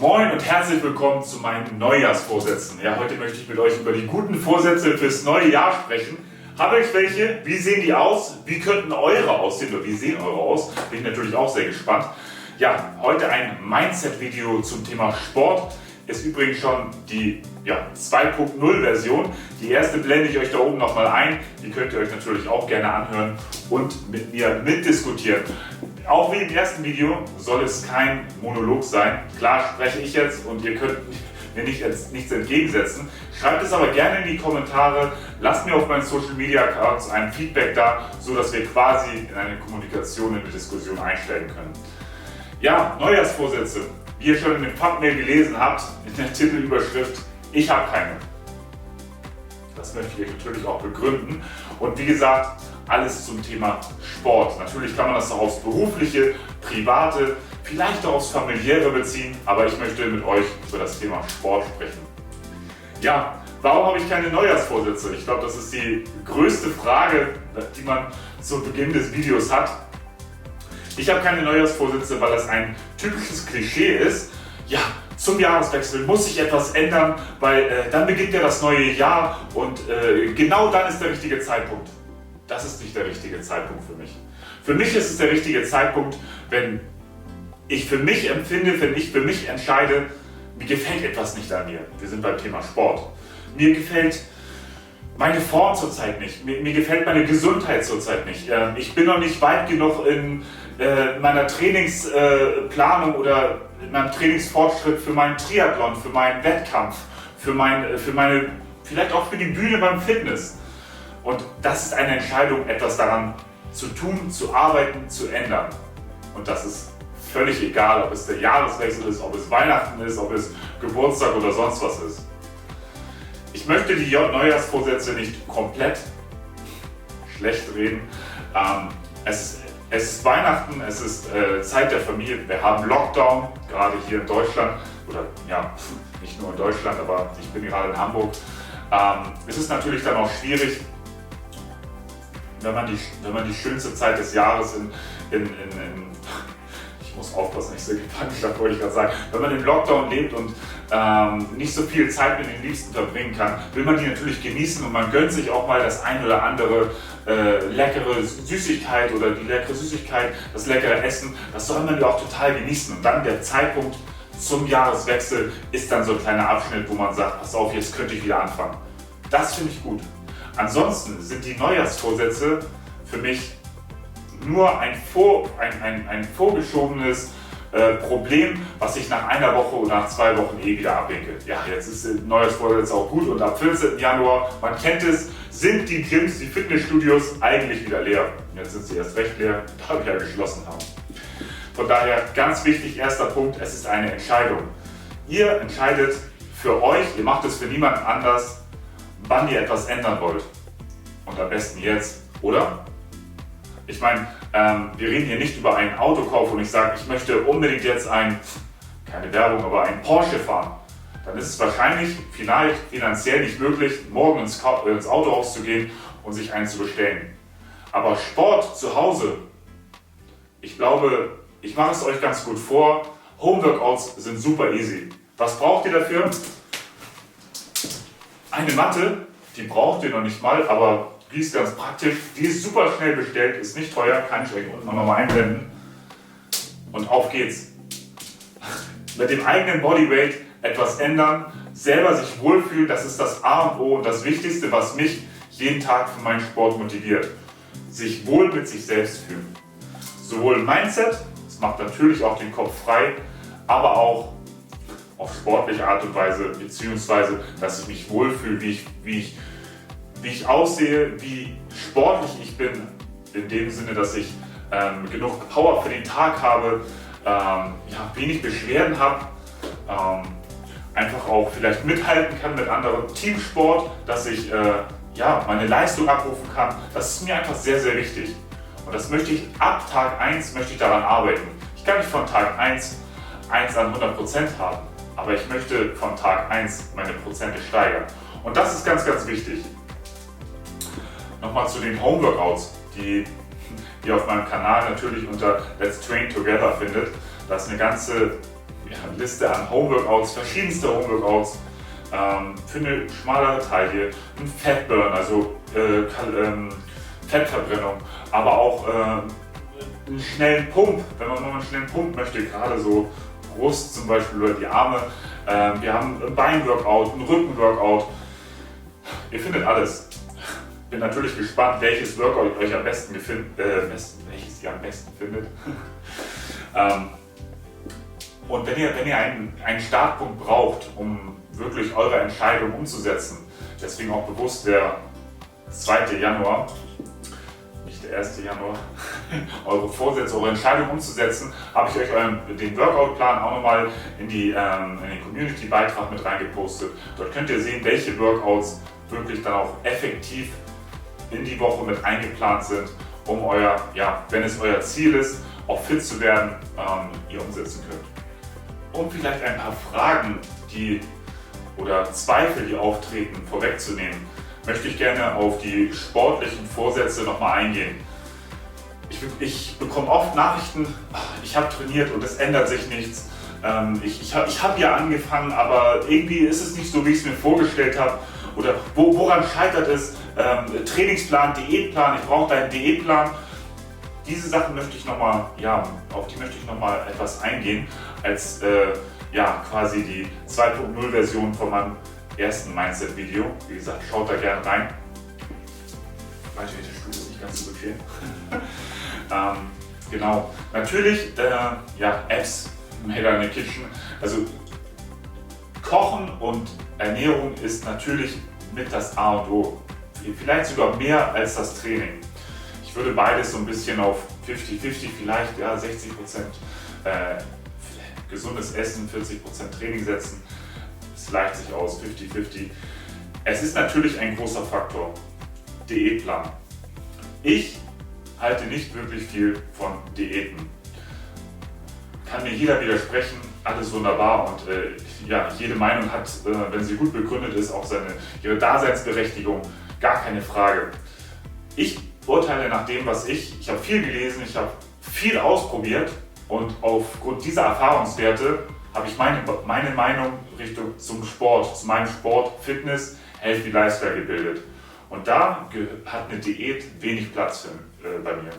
Moin und herzlich willkommen zu meinen Neujahrsvorsätzen. Ja, heute möchte ich mit euch über die guten Vorsätze fürs neue Jahr sprechen. Habe ich welche? Wie sehen die aus? Wie könnten eure aussehen oder wie sehen eure aus? Bin ich natürlich auch sehr gespannt. Ja, heute ein Mindset-Video zum Thema Sport. Ist übrigens schon die 2.0-Version. Die erste blende ich euch da oben nochmal ein. Die könnt ihr euch natürlich auch gerne anhören und mit mir mitdiskutieren. Auch wie im ersten Video soll es kein Monolog sein. Klar spreche ich jetzt und ihr könnt mir nichts entgegensetzen. Schreibt es aber gerne in die Kommentare. Lasst mir auf meinen Social Media Accounts ein Feedback da, sodass wir quasi in eine Kommunikation, in eine Diskussion einsteigen können. Ja, Neujahrsvorsätze. Wie ihr schon in dem Thumbnail gelesen habt, in der Titelüberschrift, ich habe keine. Das möchte ich euch natürlich auch begründen. Und wie gesagt, alles zum Thema Sport. Natürlich kann man das auch aufs Berufliche, Private, vielleicht auch aufs Familiäre beziehen, aber ich möchte mit euch über das Thema Sport sprechen. Ja, warum habe ich keine Neujahrsvorsätze? Ich glaube, das ist die größte Frage, die man zu Beginn des Videos hat. Ich habe keine Neujahrsvorsätze, weil das ein typisches Klischee ist. Ja, zum Jahreswechsel muss sich etwas ändern, weil dann beginnt ja das neue Jahr und genau dann ist der richtige Zeitpunkt. Das ist nicht der richtige Zeitpunkt für mich. Für mich ist es der richtige Zeitpunkt, wenn ich für mich empfinde, wenn ich für mich entscheide, mir gefällt etwas nicht an mir. Wir sind beim Thema Sport. Mir gefällt meine Form zurzeit nicht. Mir gefällt meine Gesundheit zurzeit nicht. Ich bin noch nicht weit genug in meiner Trainingsplanung oder in meinem Trainingsfortschritt für meinen Triathlon, für meinen Wettkampf, für meine, vielleicht auch für die Bühne beim Fitness. Und das ist eine Entscheidung, etwas daran zu tun, zu arbeiten, zu ändern. Und das ist völlig egal, ob es der Jahreswechsel ist, ob es Weihnachten ist, ob es Geburtstag oder sonst was ist. Ich möchte die Neujahrsvorsätze nicht komplett schlecht reden. Es ist Weihnachten, es ist Zeit der Familie. Wir haben Lockdown, gerade hier in Deutschland. Oder ja, nicht nur in Deutschland, aber ich bin gerade in Hamburg. Es ist natürlich dann auch schwierig, wenn man die schönste Zeit des Jahres ich muss aufpassen, nicht so gepackt, wollte ich gerade sagen. Wenn man im Lockdown lebt und nicht so viel Zeit mit den Liebsten verbringen kann, will man die natürlich genießen und man gönnt sich auch mal das ein oder andere leckere Süßigkeit oder die leckere Süßigkeit, das leckere Essen. Das soll man ja auch total genießen. Und dann der Zeitpunkt zum Jahreswechsel ist dann so ein kleiner Abschnitt, wo man sagt, pass auf, jetzt könnte ich wieder anfangen. Das finde ich gut. Ansonsten sind die Neujahrsvorsätze für mich nur ein vorgeschobenes Problem, was ich nach einer Woche oder nach 2 Wochen wieder abwinke. Ja, jetzt ist Neujahrsvorsätze auch gut und ab 14. Januar, man kennt es, sind die Gyms, die Fitnessstudios eigentlich wieder leer. Jetzt sind sie erst recht leer, da wir ja geschlossen haben. Von daher ganz wichtig, erster Punkt, es ist eine Entscheidung. Ihr entscheidet für euch, ihr macht es für niemanden anders, wann ihr etwas ändern wollt. Und am besten jetzt, oder? Ich meine, wir reden hier nicht über einen Autokauf und ich sage, ich möchte unbedingt jetzt keine Werbung, aber einen Porsche fahren. Dann ist es wahrscheinlich vielleicht finanziell nicht möglich, morgen ins Autohaus zu gehen und sich einen zu bestellen. Aber Sport zu Hause, ich glaube, ich mache es euch ganz gut vor, Homeworkouts sind super easy. Was braucht ihr dafür? Eine Matte, die braucht ihr noch nicht mal, aber die ist ganz praktisch. Die ist super schnell bestellt, ist nicht teuer, kann ich euch unten nochmal einblenden. Und auf geht's. Mit dem eigenen Bodyweight etwas ändern, selber sich wohlfühlen, das ist das A und O und das Wichtigste, was mich jeden Tag für meinen Sport motiviert. Sich wohl mit sich selbst fühlen. Sowohl Mindset, das macht natürlich auch den Kopf frei, aber auch auf sportliche Art und Weise, beziehungsweise, dass ich mich wohlfühle, wie ich aussehe, wie sportlich ich bin, in dem Sinne, dass ich genug Power für den Tag habe, wenig Beschwerden habe, einfach auch vielleicht mithalten kann mit anderen Teamsport, dass ich meine Leistung abrufen kann. Das ist mir einfach sehr, sehr wichtig. Und das möchte ich ab Tag 1 daran arbeiten. Ich kann nicht von Tag 1 an 100% haben, aber ich möchte von Tag 1 meine Prozente steigern. Und das ist ganz, ganz wichtig. Nochmal zu den Homeworkouts, die ihr auf meinem Kanal natürlich unter Let's Train Together findet. Da ist eine ganze Liste an Homeworkouts, verschiedenste Homeworkouts für eine schmalere Taille, ein Fatburn, also Fettverbrennung, aber auch einen schnellen Pump, wenn man mal einen schnellen Pump möchte, gerade so Brust zum Beispiel oder die Arme. Wir haben ein Beinworkout, ein Rückenworkout. Ihr findet alles. Bin natürlich gespannt, welches Workout euch am besten welches ihr am besten findet. Und wenn ihr einen Startpunkt braucht, um wirklich eure Entscheidung umzusetzen, deswegen auch bewusst der 2. Januar, nicht der 1. Januar, eure Vorsätze, eure Entscheidung umzusetzen, habe ich euch den Workout-Plan auch nochmal in den Community-Beitrag mit reingepostet. Dort könnt ihr sehen, welche Workouts wirklich dann auch effektiv in die Woche mit eingeplant sind, um wenn es euer Ziel ist, auch fit zu werden, ihr umsetzen könnt. Um vielleicht ein paar Fragen, oder Zweifel, die auftreten, vorwegzunehmen, möchte ich gerne auf die sportlichen Vorsätze nochmal eingehen. Ich bekomme oft Nachrichten, ich habe trainiert und es ändert sich nichts. Ich habe ja angefangen, aber irgendwie ist es nicht so, wie ich es mir vorgestellt habe. Oder woran scheitert es? Trainingsplan, Diätplan, ich brauche deinen Diätplan. Diese Sachen möchte ich nochmal, auf die möchte ich nochmal etwas eingehen, als quasi die 2.0-Version von meinem ersten Mindset-Video. Wie gesagt, schaut da gerne rein. Mein Stuhl ist nicht ganz so bequem. Genau. Natürlich, Apps, Made in the Kitchen. Also Kochen und Ernährung ist natürlich mit das A und O. Vielleicht sogar mehr als das Training. Ich würde beides so ein bisschen auf 50-50, vielleicht 60% gesundes Essen, 40% Training setzen. Es gleicht sich aus, 50-50. Es ist natürlich ein großer Faktor. Diätplan. Ich halte nicht wirklich viel von Diäten. Kann mir jeder widersprechen, alles wunderbar und jede Meinung hat, wenn sie gut begründet ist, auch ihre Daseinsberechtigung, gar keine Frage. Ich urteile nach dem, was ich habe viel gelesen, ich habe viel ausprobiert und aufgrund dieser Erfahrungswerte habe ich meine Meinung zum Sport, zu meinem Sport, Fitness, Healthy Lifestyle gebildet. Und da hat eine Diät wenig Platz bei mir.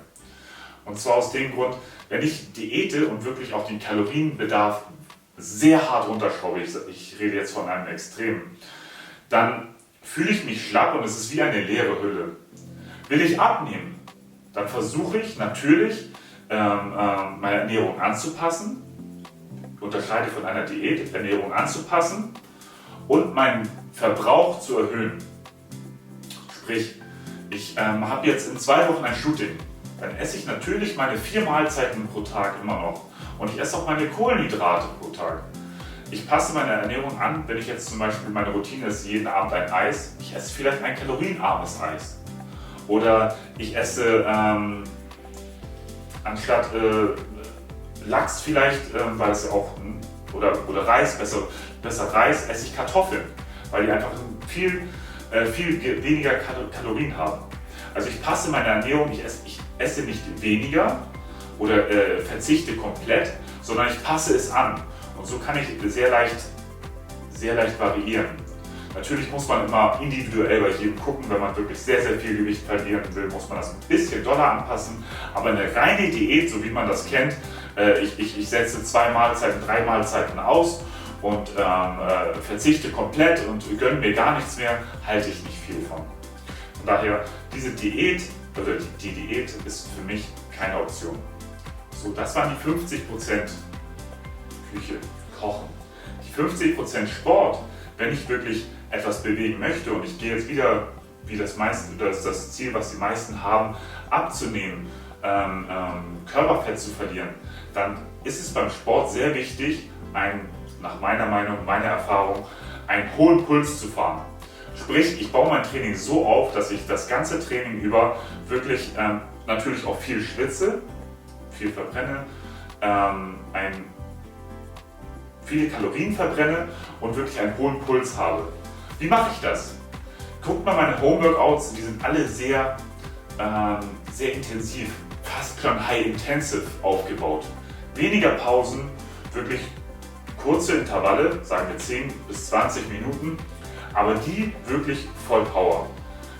Und zwar aus dem Grund, wenn ich diäte und wirklich auch den Kalorienbedarf sehr hart runterschraube, ich rede jetzt von einem Extrem, dann fühle ich mich schlapp und es ist wie eine leere Hülle. Will ich abnehmen, dann versuche ich natürlich meine Ernährung anzupassen, unterscheide von einer Diät, Ernährung anzupassen und meinen Verbrauch zu erhöhen. Sprich, ich habe jetzt in 2 Wochen ein Shooting, dann esse ich natürlich meine 4 Mahlzeiten pro Tag immer noch und ich esse auch meine Kohlenhydrate pro Tag. Ich passe meine Ernährung an, wenn ich jetzt zum Beispiel meine Routine ist, jeden Abend ein Eis, ich esse vielleicht ein kalorienarmes Eis. Oder ich esse anstatt Lachs vielleicht, weil es ja auch, oder Reis, besser Reis, esse ich Kartoffeln, weil die einfach viel weniger Kalorien haben. Also ich passe meine Ernährung, ich esse nicht weniger oder verzichte komplett, sondern ich passe es an. Und so kann ich sehr leicht variieren. Natürlich muss man immer individuell bei jedem gucken, wenn man wirklich sehr viel Gewicht verlieren will, muss man das ein bisschen doller anpassen. Aber eine reine Diät, so wie man das kennt, ich setze 2 Mahlzeiten, 3 Mahlzeiten aus und verzichte komplett und gönne mir gar nichts mehr, halte ich nicht viel von. Von daher, diese Diät, oder die Diät ist für mich keine Option. So, das waren die 50% Küche, Kochen. Die 50% Sport, wenn ich wirklich etwas bewegen möchte und ich gehe jetzt wieder, wie das Ziel, was die meisten haben, abzunehmen, Körperfett zu verlieren, dann ist es beim Sport sehr wichtig, nach meiner Meinung, meiner Erfahrung, einen hohen Puls zu fahren. Sprich, ich baue mein Training so auf, dass ich das ganze Training über wirklich natürlich auch viel schwitze, viel verbrenne, viele Kalorien verbrenne und wirklich einen hohen Puls habe. Wie mache ich das? Guckt mal meine Homeworkouts, die sind alle sehr intensiv, fast schon high intensive aufgebaut. Weniger Pausen, wirklich kurze Intervalle, sagen wir 10 bis 20 Minuten, aber die wirklich voll Power.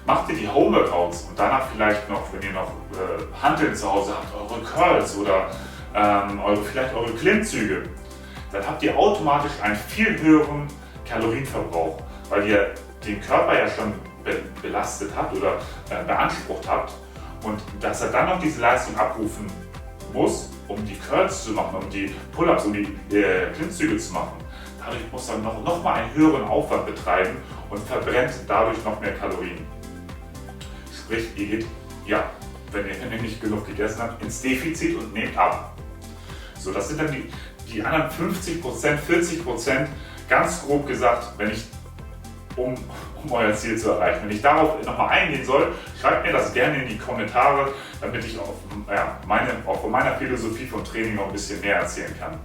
Macht ihr die Homeworkouts und danach vielleicht noch, wenn ihr noch Hanteln zu Hause habt, eure Curls oder vielleicht eure Klimmzüge, dann habt ihr automatisch einen viel höheren Kalorienverbrauch, weil ihr den Körper ja schon belastet habt oder beansprucht habt und dass er dann noch diese Leistung abrufen muss, um die Curls zu machen, um die Pull-ups, um die Klimmzüge zu machen. Dadurch muss er noch mal einen höheren Aufwand betreiben und verbrennt dadurch noch mehr Kalorien. Sprich, ihr geht, ja, wenn ihr nicht genug gegessen habt, ins Defizit und nehmt ab. So, das sind dann die anderen 50%, 40%, ganz grob gesagt, wenn ich, um euer Ziel zu erreichen. Wenn ich darauf nochmal eingehen soll, schreibt mir das gerne in die Kommentare, damit ich auch von meiner Philosophie vom Training noch ein bisschen mehr erzählen kann.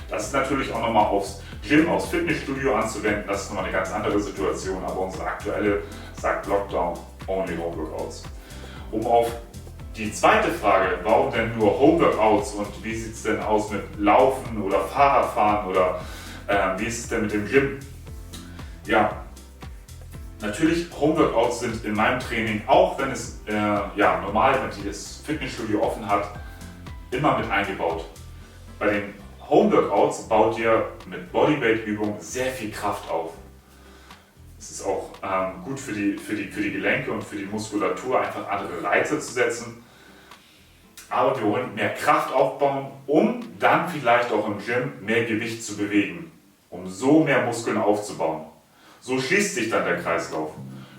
Das ist natürlich auch nochmal aufs Gym, aufs Fitnessstudio anzuwenden, das ist nochmal eine ganz andere Situation, aber unsere aktuelle sagt Lockdown, only Homeworkouts. Um auf die zweite Frage, warum denn nur Homeworkouts und wie sieht es denn aus mit Laufen oder Fahrradfahren oder wie ist es denn mit dem Gym? Ja, natürlich Homeworkouts sind in meinem Training, auch wenn es normal, wenn das Fitnessstudio offen hat, immer mit eingebaut. Bei den Homeworkouts baut ihr mit Bodyweight-Übungen sehr viel Kraft auf. Es ist auch gut für die Gelenke und für die Muskulatur, einfach andere Reize zu setzen. Aber wir wollen mehr Kraft aufbauen, um dann vielleicht auch im Gym mehr Gewicht zu bewegen, um so mehr Muskeln aufzubauen. So schließt sich dann der Kreislauf.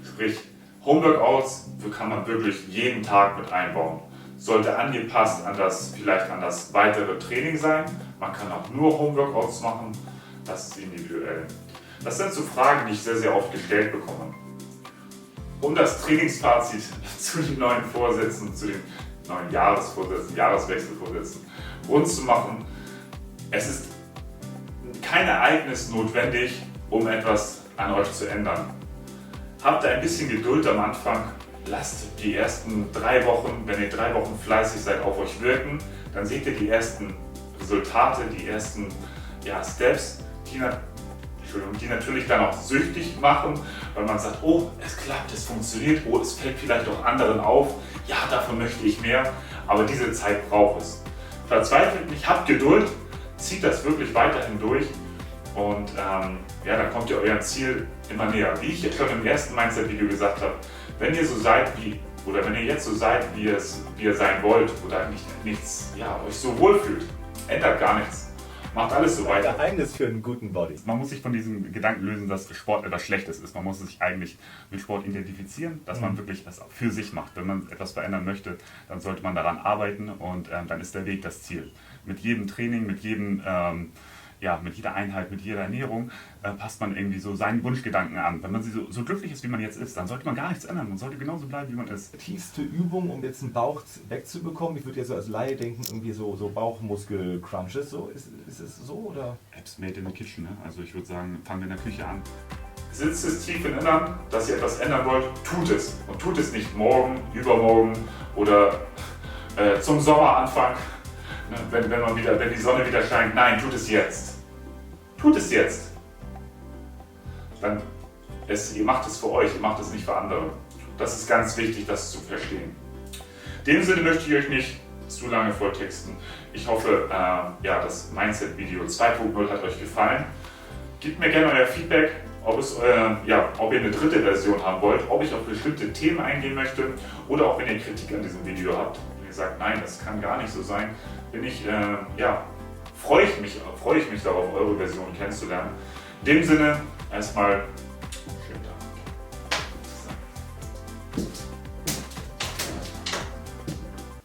Sprich, Homeworkouts kann man wirklich jeden Tag mit einbauen. Sollte angepasst an das weitere Training sein. Man kann auch nur Homeworkouts machen. Das ist individuell. Das sind so Fragen, die ich sehr, sehr oft gestellt bekomme. Um das Trainingsfazit zu den neuen Vorsätzen, zu den neuen Jahresvorsätzen, Jahreswechselvorsätzen rund zu machen. Es ist kein Ereignis notwendig, um etwas an euch zu ändern. Habt ein bisschen Geduld am Anfang. Lasst die ersten 3 Wochen, wenn ihr 3 Wochen fleißig seid, auf euch wirken. Dann seht ihr die ersten Resultate, die ersten Steps, die natürlich dann auch süchtig machen, weil man sagt, oh, es klappt, es funktioniert, oh, es fällt vielleicht auch anderen auf, ja, davon möchte ich mehr, aber diese Zeit braucht es. Verzweifelt nicht, habt Geduld, zieht das wirklich weiterhin durch und dann kommt ihr eurem Ziel immer näher. Wie ich jetzt schon im ersten Mindset-Video gesagt habe, wenn ihr so seid wenn ihr jetzt so seid, wie ihr sein wollt oder euch so wohlfühlt, ändert gar nichts. Macht alles so weiter. Geheimnis für einen guten Body. Man muss sich von diesem Gedanken lösen, dass Sport etwas Schlechtes ist. Man muss sich eigentlich mit Sport identifizieren, dass man wirklich das für sich macht. Wenn man etwas verändern möchte, dann sollte man daran arbeiten und dann ist der Weg das Ziel. Mit jedem Training, mit jeder Einheit, mit jeder Ernährung passt man irgendwie so seinen Wunschgedanken an. Wenn man so glücklich ist, wie man jetzt ist, dann sollte man gar nichts ändern. Man sollte genauso bleiben, wie man ist. Tiefste Übung, um jetzt einen Bauch wegzubekommen. Ich würde ja so als Laie denken, irgendwie so Bauchmuskel-Crunches. So. Ist es so oder? Apps made in the kitchen. Ne? Also ich würde sagen, fangen wir in der Küche an. Sitzt es tief im Innern, dass ihr etwas ändern wollt, tut es. Und tut es nicht morgen, übermorgen oder zum Sommeranfang, wenn die Sonne wieder scheint. Nein, tut es jetzt. Tut es jetzt. Ihr macht es für euch, ihr macht es nicht für andere. Das ist ganz wichtig, das zu verstehen. In dem Sinne möchte ich euch nicht zu lange volltexten. Ich hoffe, das Mindset-Video 2.0 hat euch gefallen. Gebt mir gerne euer Feedback, ob ihr eine dritte Version haben wollt, ob ich auf bestimmte Themen eingehen möchte oder auch wenn ihr Kritik an diesem Video habt. Wenn ihr sagt, nein, das kann gar nicht so sein, freue ich mich darauf, eure Version kennenzulernen. In dem Sinne, erstmal